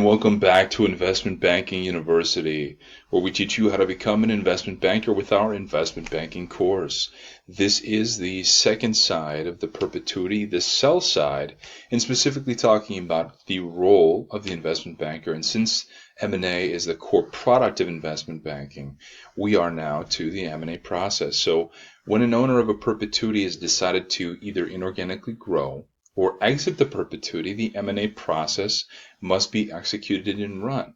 and welcome back to Investment Banking University, where we teach you how to become an investment banker with our investment banking course. This is the second side of the perpetuity, the sell side, and specifically talking about the role of the investment banker. And since M&A is the core product of investment banking, we are now to the M&A process. So when an owner of a perpetuity has decided to either inorganically grow or exit the perpetuity, the M&A process must be executed and run.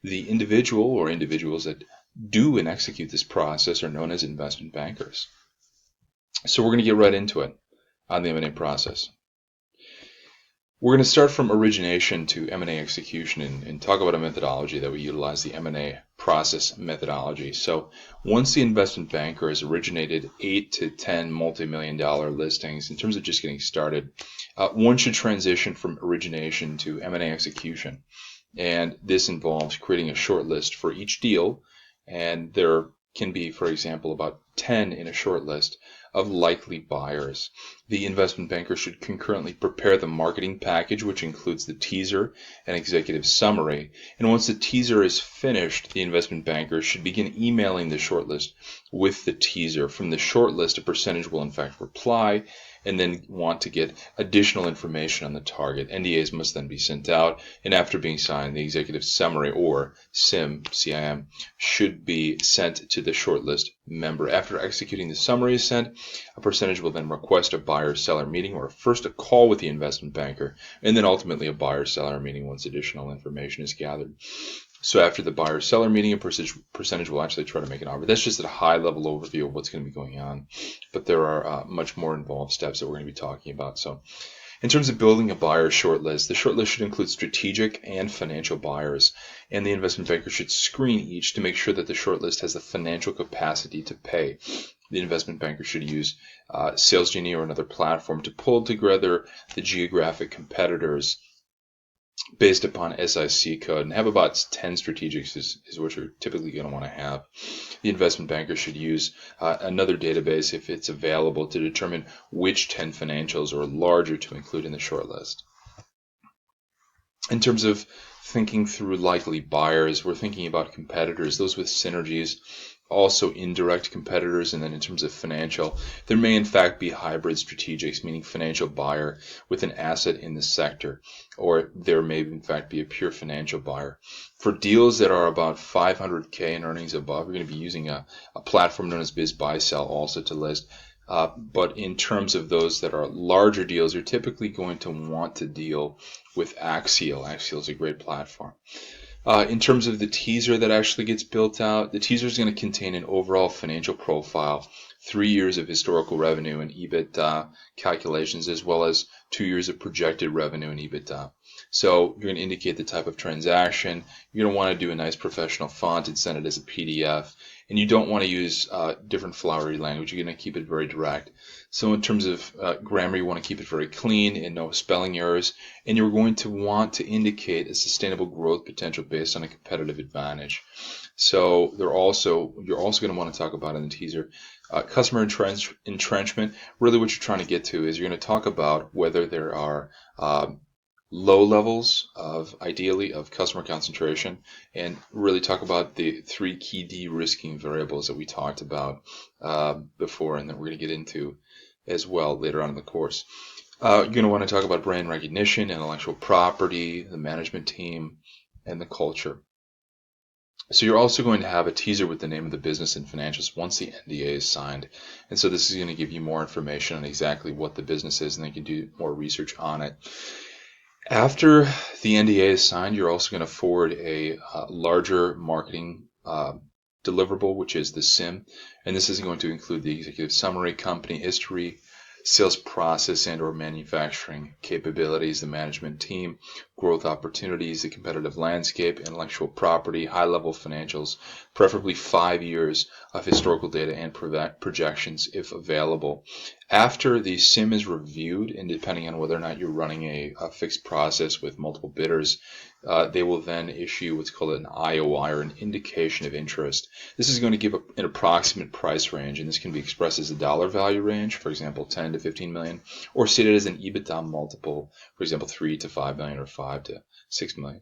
The individual or individuals that do and execute this process are known as investment bankers. So we're going to get right into it on the M&A process. We're going to start from origination to M&A execution and talk about a methodology that we utilize, the M&A process methodology. So once the investment banker has originated 8 to 10 multi-million-dollar listings, in terms of just getting started, one should transition from origination to M&A execution. And this involves creating a short list for each deal, and there can be, for example, about 10 in a short list of likely buyers. The investment banker should concurrently prepare the marketing package, which includes the teaser and executive summary. And once the teaser is finished, the investment banker should begin emailing the shortlist with the teaser. From the shortlist, a percentage will in fact reply and then want to get additional information on the target. NDAs must then be sent out, and after being signed, the executive summary, or CIM, should be sent to the shortlist member. After executing the summary is sent, a percentage will then request a buyer-seller meeting, or first a call with the investment banker, and then ultimately a buyer-seller meeting once additional information is gathered. So after the buyer-seller meeting, a percentage will actually try to make an offer. That's just a high-level overview of what's going to be going on. But there are much more involved steps that we're going to be talking about. So in terms of building a buyer shortlist, the shortlist should include strategic and financial buyers. And the investment banker should screen each to make sure that the shortlist has the financial capacity to pay. The investment banker should use SalesGenie or another platform to pull together the geographic competitors based upon SIC code, and have about 10 strategics is what you're typically going to want to have. The investment banker should use another database if it's available to determine which 10 financials are larger to include in the shortlist. In terms of thinking through likely buyers, we're thinking about competitors, those with synergies, also indirect competitors, and then in terms of financial, there may in fact be hybrid strategics, meaning financial buyer with an asset in the sector, or there may in fact be a pure financial buyer. For deals that are about 500K in earnings above, we're going to be using a platform known as BizBuySell also to list. But in terms of those that are larger deals, you're typically going to want to deal with Axial. Axial is a great platform. In terms of the teaser that actually gets built out, the teaser is going to contain an overall financial profile, 3 years of historical revenue and EBITDA calculations, as well as 2 years of projected revenue and EBITDA. So you're going to indicate the type of transaction. You're going to want to do a nice professional font and send it as a PDF. And you don't want to use different flowery language. You're going to keep it very direct. So in terms of grammar, you want to keep it very clean and no spelling errors. And you're going to want to indicate a sustainable growth potential based on a competitive advantage. So you're also going to want to talk about in the teaser customer entrenchment. Really what you're trying to get to is you're going to talk about whether there are low levels of, ideally, of customer concentration, and really talk about the 3 key de-risking variables that we talked about before, and that we're going to get into as well later on in the course. You're going to want to talk about brand recognition, intellectual property, the management team, and the culture. So you're also going to have a teaser with the name of the business and financials once the NDA is signed. And so this is going to give you more information on exactly what the business is, and then you can do more research on it. After the NDA is signed, you're also going to forward a larger marketing deliverable, which is the CIM. And this is going to include the executive summary, company history, sales process and or manufacturing capabilities, the management team, growth opportunities, the competitive landscape, intellectual property, high-level financials, preferably 5 years of historical data and projections if available. After the CIM is reviewed, and depending on whether or not you're running a fixed process with multiple bidders, they will then issue what's called an IOI, or an indication of interest. This is going to give an approximate price range, and this can be expressed as a dollar value range, for example, 10 to 15 million, or stated as an EBITDA multiple, for example, 3 to 5 million or 5 to 6 million,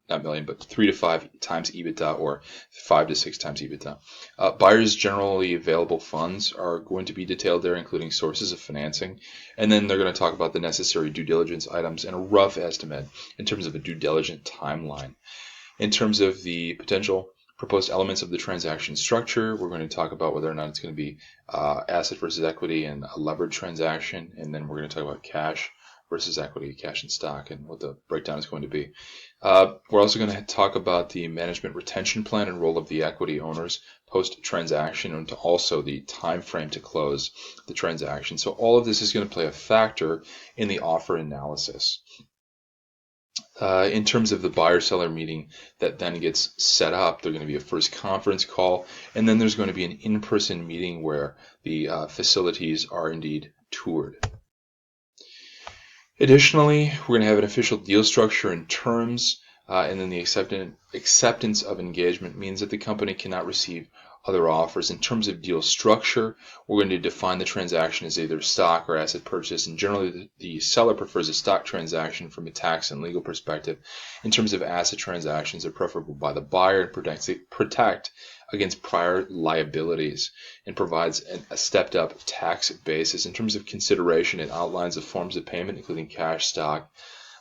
not million, but 3 to 5 times EBITDA or 5 to 6 times EBITDA. Buyers' generally available funds are going to be detailed there, including sources of financing. And then they're going to talk about the necessary due diligence items and a rough estimate in terms of a due diligence timeline. In terms of the potential proposed elements of the transaction structure, we're going to talk about whether or not it's going to be asset versus equity and a leveraged transaction. And then we're going to talk about cash versus equity, cash and stock, and what the breakdown is going to be. We're also going to talk about the management retention plan and role of the equity owners post-transaction, and also the time frame to close the transaction. So all of this is going to play a factor in the offer analysis. In terms of the buyer-seller meeting that then gets set up, there's going to be a first conference call, and then there's going to be an in-person meeting where the facilities are indeed toured. Additionally, we're going to have an official deal structure and terms, and then the acceptance of engagement means that the company cannot receive other offers. In terms of deal structure, we're going to define the transaction as either stock or asset purchase, and generally the seller prefers a stock transaction from a tax and legal perspective. In terms of asset transactions, they're preferable by the buyer and protect against prior liabilities and provides a stepped up tax basis. In terms of consideration, it outlines the forms of payment, including cash, stock,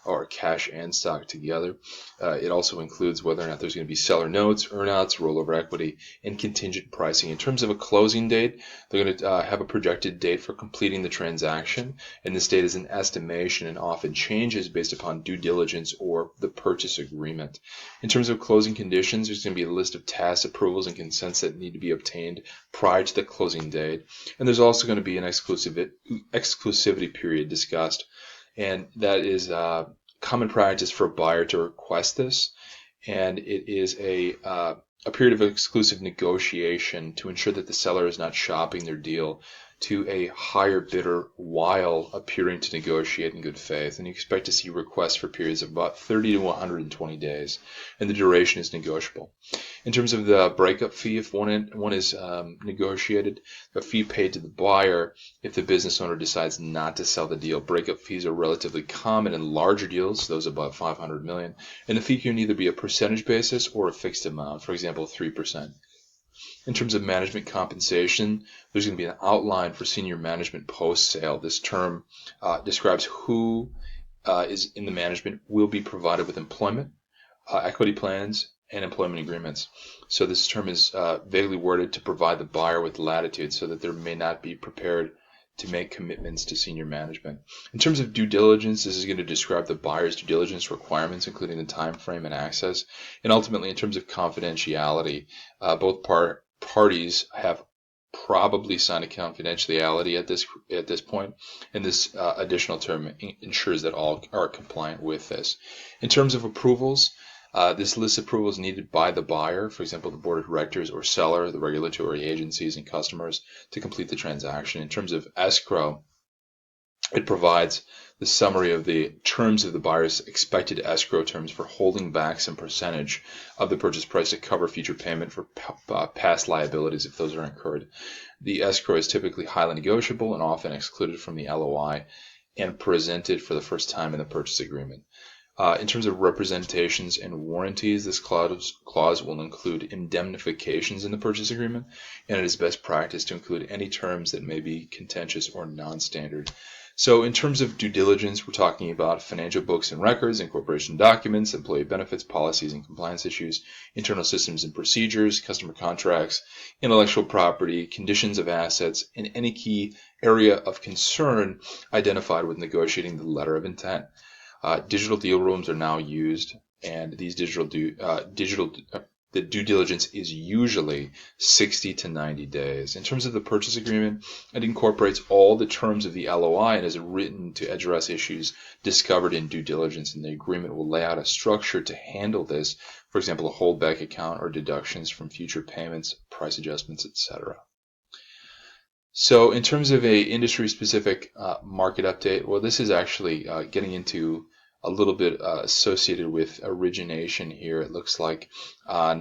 or cash and stock together. It also includes whether or not there's going to be seller notes, earnouts, rollover equity, and contingent pricing. In terms of a closing date, they're going to have a projected date for completing the transaction, and this date is an estimation and often changes based upon due diligence or the purchase agreement. In terms of closing conditions, there's going to be a list of tasks, approvals, and consents that need to be obtained prior to the closing date, and there's also going to be an exclusivity period discussed. And that is common practice for a buyer to request this, and it is a period of exclusive negotiation to ensure that the seller is not shopping their deal to a higher bidder while appearing to negotiate in good faith. And you expect to see requests for periods of about 30 to 120 days, and the duration is negotiable. In terms of the breakup fee, if one is negotiated, a fee paid to the buyer if the business owner decides not to sell the deal. Breakup fees are relatively common in larger deals, those above 500 million, and the fee can either be a percentage basis or a fixed amount, for example, 3%. In terms of management compensation, there's going to be an outline for senior management post-sale. This term describes who is in the management will be provided with employment, equity plans, and employment agreements. So this term is vaguely worded to provide the buyer with latitude so that they may not be prepared to make commitments to senior management. In terms of due diligence, this is going to describe the buyer's due diligence requirements, including the time frame and access. And ultimately, in terms of confidentiality, both parties have probably signed a confidentiality at this point, and this additional term ensures that all are compliant with this. In terms of approvals, this lists approvals needed by the buyer, for example, the board of directors or seller, the regulatory agencies and customers to complete the transaction. In terms of escrow, it provides the summary of the terms of the buyer's expected escrow terms for holding back some percentage of the purchase price to cover future payment for past liabilities if those are incurred. The escrow is typically highly negotiable and often excluded from the LOI and presented for the first time in the purchase agreement. In terms of representations and warranties, this clause will include indemnifications in the purchase agreement, and it is best practice to include any terms that may be contentious or non-standard. So in terms of due diligence, we're talking about financial books and records, incorporation documents, employee benefits, policies and compliance issues, internal systems and procedures, customer contracts, intellectual property, conditions of assets, and any key area of concern identified with negotiating the letter of intent. Digital deal rooms are now used, and these the due diligence is usually 60 to 90 days. In terms of the purchase agreement, it incorporates all the terms of the LOI and is written to address issues discovered in due diligence, and the agreement will lay out a structure to handle this, for example, a holdback account or deductions from future payments, price adjustments, etc. So in terms of a industry-specific market update, well, this is actually getting into a little bit associated with origination here, it looks like, on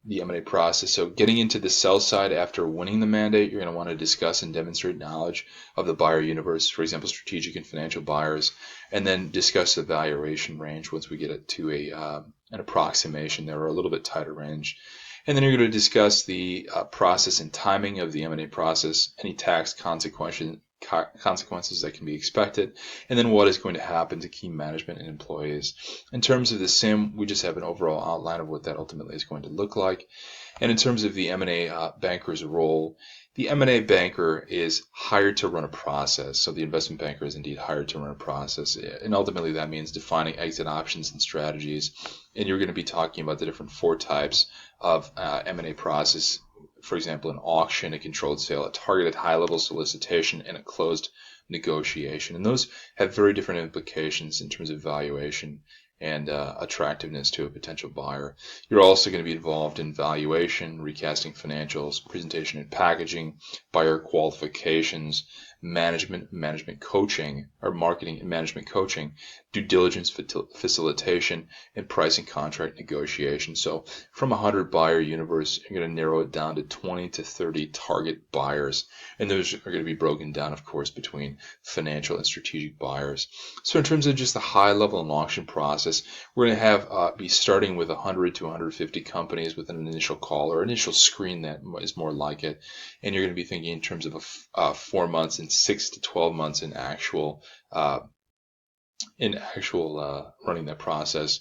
the M&A process. So getting into the sell side after winning the mandate, you're going to want to discuss and demonstrate knowledge of the buyer universe, for example, strategic and financial buyers, and then discuss the valuation range once we get it to an approximation there, or a little bit tighter range. And then you're going to discuss the process and timing of the M&A process, any tax consequences that can be expected, and then what is going to happen to key management and employees. In terms of the SIM, we just have an overall outline of what that ultimately is going to look like. And in terms of the M&A banker's role, the M&A banker is hired to run a process. So the investment banker is indeed hired to run a process. And ultimately that means defining exit options and strategies. And you're going to be talking about the different 4 types of M&A process. For example, an auction, a controlled sale, a targeted high-level solicitation, and a closed negotiation. And those have very different implications in terms of valuation and attractiveness to a potential buyer. You're also going to be involved in valuation, recasting financials, presentation and packaging, buyer qualifications, management coaching, or marketing and management coaching, due diligence facilitation, and pricing contract negotiation. So from 100 buyer universe, you're going to narrow it down to 20 to 30 target buyers. And those are going to be broken down, of course, between financial and strategic buyers. So in terms of just the high level and auction process, we're going to have be starting with 100 to 150 companies with an initial call or initial screen that is more like it. And you're going to be thinking in terms of 4 months and 6 to 12 months in actual running that process.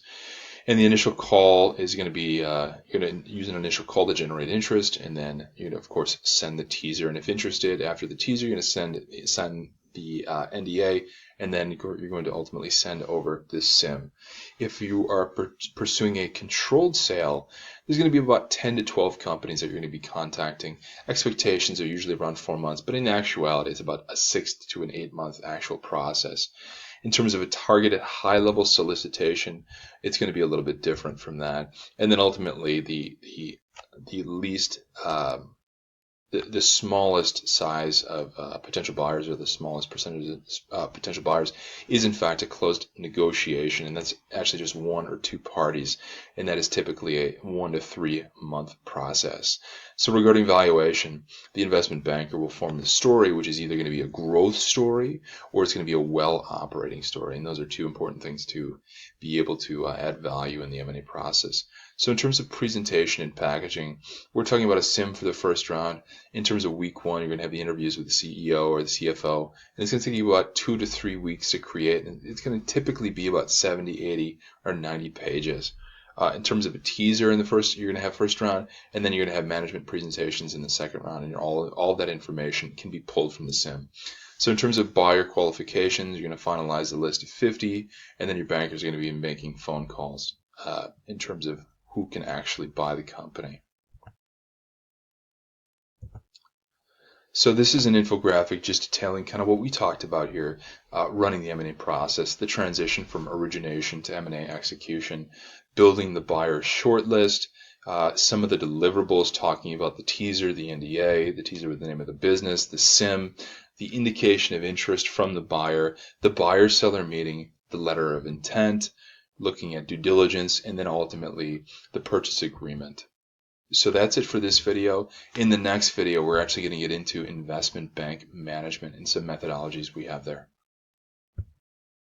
And the initial call is going to be, you're going to use an initial call to generate interest, and then you're going to, of course, send the teaser. And if interested, after the teaser, you're going to send the NDA, and then you're going to ultimately send over this SIM. If you are pursuing a controlled sale, there's going to be about 10 to 12 companies that you're going to be contacting. Expectations are usually around 4 months, but in actuality, it's about a 6 to an 8 month actual process. In terms of a targeted high-level solicitation, it's going to be a little bit different from that. And then ultimately, the least the smallest size of potential buyers, or the smallest percentage of potential buyers, is in fact a closed negotiation, and that's actually just 1 or 2 parties, and that is typically a 1 to 3 month process. So regarding valuation, the investment banker will form the story, which is either going to be a growth story or it's going to be a well operating story, and those are 2 important things to be able to add value in the M&A process. So in terms of presentation and packaging, we're talking about a SIM for the first round. In terms of week 1, you're going to have the interviews with the CEO or the CFO, and it's going to take you about 2 to 3 weeks to create, and it's going to typically be about 70, 80, or 90 pages. In terms of a teaser in the first, you're going to have first round, and then you're going to have management presentations in the second round, and all of that information can be pulled from the SIM. So in terms of buyer qualifications, you're going to finalize the list of 50, and then your banker is going to be making phone calls in terms of who can actually buy the company. So this is an infographic just detailing kind of what we talked about here, running the M&A process, the transition from origination to M&A execution, building the buyer shortlist, some of the deliverables, talking about the teaser, the NDA, the teaser with the name of the business, the SIM, the indication of interest from the buyer-seller meeting, the letter of intent, looking at due diligence, and then ultimately the purchase agreement. So that's it for this video. In the next video, we're actually going to get into investment bank management and some methodologies we have there.